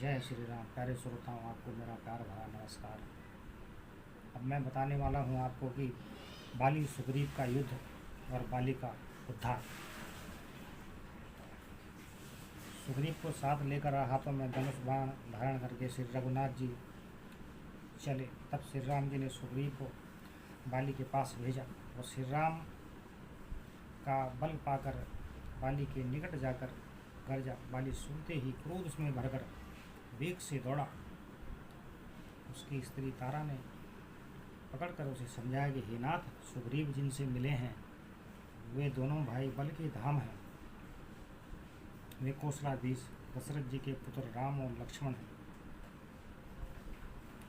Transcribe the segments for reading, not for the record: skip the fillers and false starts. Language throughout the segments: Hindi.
जय श्री राम। प्यारे श्रोताओं, आपको मेरा प्यार भरा नमस्कार। अब मैं बताने वाला हूँ आपको कि बाली सुग्रीव का युद्ध और बाली का उद्धार। सुग्रीव को साथ लेकर हाथों में धनुष बाण धारण करके श्री रघुनाथ जी चले। तब श्री राम जी ने सुग्रीव को बाली के पास भेजा और श्री राम का बल पाकर बाली के निकट जाकर गरजा। बाली सुनते ही क्रोध उसमें भरकर वेग से दौड़ा। उसकी स्त्री तारा ने पकड़कर उसे समझाया कि हे नाथ, सुग्रीव जिनसे मिले हैं वे दोनों भाई बल के धाम हैं। वे कौशलाधीश दशरथ जी के पुत्र राम और लक्ष्मण हैं।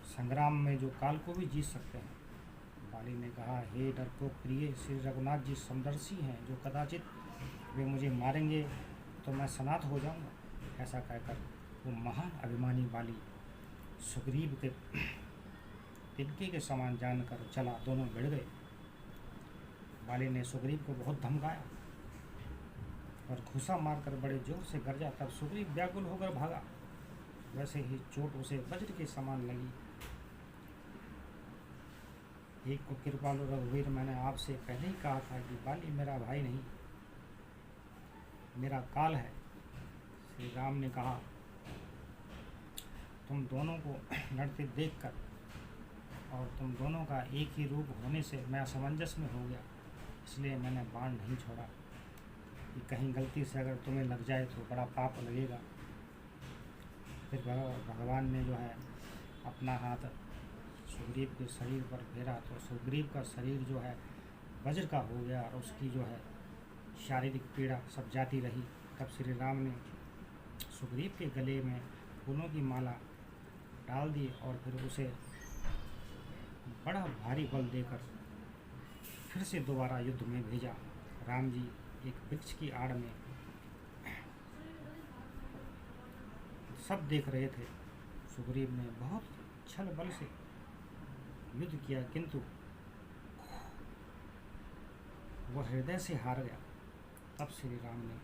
संग्राम में जो काल को भी जीत सकते हैं। बाली ने कहा, हे डरपोक प्रिय, श्री रघुनाथ जी समदर्शी हैं, जो कदाचित वे मुझे मारेंगे तो मैं सनाथ हो जाऊंगा। ऐसा कहकर वो महान अभिमानी बाली सुग्रीव के तिनके के समान जानकर चला। दोनों भिड़ गए। बाली ने सुग्रीव को बहुत धमकाया और घूसा मारकर बड़े जोर से गरजा। तब सुग्रीव व्याकुल होकर भागा। वैसे ही चोट उसे वज्र के समान लगी। एक को कृपालु रघुवीर, मैंने आपसे पहले ही कहा था कि बाली मेरा भाई नहीं, मेरा काल है। श्री राम ने कहा, तुम दोनों को लड़ते देखकर और तुम दोनों का एक ही रूप होने से मैं असमंजस में हो गया, इसलिए मैंने बाण नहीं छोड़ा कि कहीं गलती से अगर तुम्हें लग जाए तो बड़ा पाप लगेगा। फिर भगवान ने जो है अपना हाथ सुग्रीव के शरीर पर फेरा तो सुग्रीव का शरीर जो है वज्र का हो गया और उसकी जो है शारीरिक पीड़ा सब जाती रही। तब श्री राम ने सुग्रीव के गले में फूलों की माला डाल दी और फिर उसे बड़ा भारी बल देकर फिर से दोबारा युद्ध में भेजा। राम जी एक वृक्ष की आड़ में सब देख रहे थे। सुग्रीव ने बहुत छल बल से युद्ध किया, किंतु वह हृदय से हार गया। तब श्री राम ने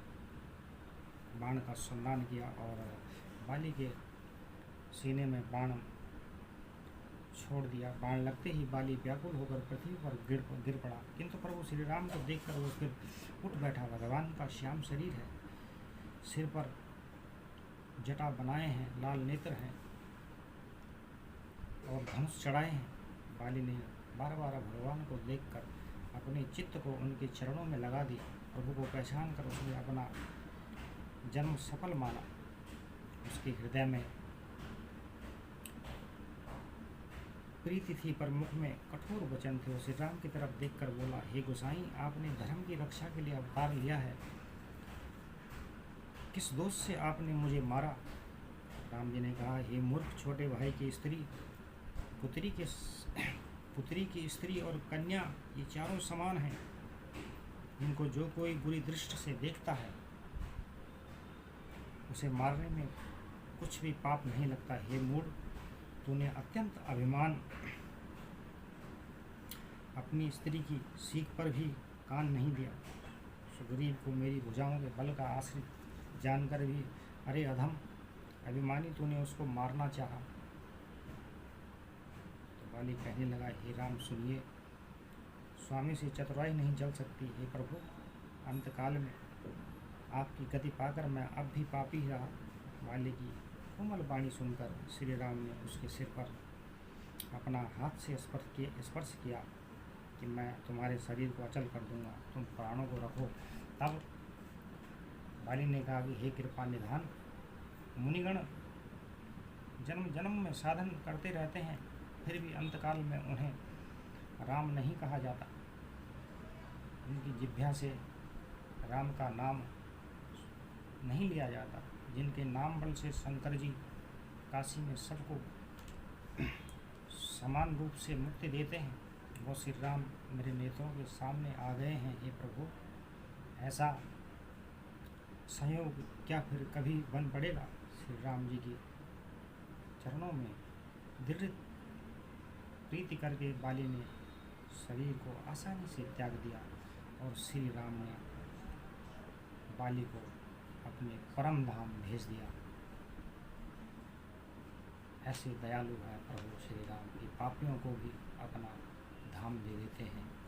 बाण का संधान किया और बाली के सीने में बाण छोड़ दिया। बाण लगते ही बाली व्याकुल होकर पृथ्वी पर गिर पड़ा, किंतु प्रभु श्री राम को देखकर वो फिर उठ बैठा। भगवान का श्याम शरीर है, सिर पर जटा बनाए हैं, लाल नेत्र हैं और धनुष चढ़ाए हैं। बाली ने बार बार भगवान को देखकर अपने चित्त को उनके चरणों में लगा दी। प्रभु को पहचान कर उसने अपना जन्म सफल माना। उसके हृदय में प्रीति थी पर मुख में कठोर वचन थे। श्री राम की तरफ देखकर बोला, हे गोसाई, आपने धर्म की रक्षा के लिए अवतार लिया है, किस दोष से आपने मुझे मारा? राम जी ने कहा, हे मूर्ख, छोटे भाई की स्त्री, पुत्री की स्त्री और कन्या ये चारों समान हैं। इनको जो कोई बुरी दृष्टि से देखता है उसे मारने में कुछ भी पाप नहीं लगता। हे मूढ़, तूने अत्यंत अभिमान अपनी स्त्री की सीख पर भी कान नहीं दिया। सुग्रीव को मेरी भुजाओं के बल का आश्रित जानकर भी अरे अधम अभिमानी, तूने उसको मारना चाहा। तो बाली कहने लगा, हे राम सुनिए, स्वामी से चतुराई नहीं चल सकती। हे प्रभु, अंतकाल में आपकी गति पाकर मैं अब भी पापी ही रहा। बाली की कोमल वाणी सुनकर श्री राम ने उसके सिर पर अपना हाथ से स्पर्श किया कि मैं तुम्हारे शरीर को अचल कर दूंगा, तुम प्राणों को रखो। तब बाली ने कहा कि हे कृपा निधान, मुनिगण जन्म जन्म में साधन करते रहते हैं, फिर भी अंतकाल में उन्हें राम नहीं कहा जाता। उनकी जिह्वा से राम का नाम नहीं लिया जाता। जिनके नाम बल से शंकर जी काशी में सबको समान रूप से मुक्ति देते हैं, वो श्री राम मेरे नेत्रों के सामने आ गए हैं। हे प्रभु, ऐसा संयोग क्या फिर कभी बन पड़ेगा? श्री राम जी के चरणों में दृढ़ प्रीति करके बाली ने शरीर को आसानी से त्याग दिया और श्री राम ने बाली को अपने परम धाम भेज दिया। ऐसे दयालु है प्रभु श्री राम की पापियों को भी अपना धाम दे देते हैं।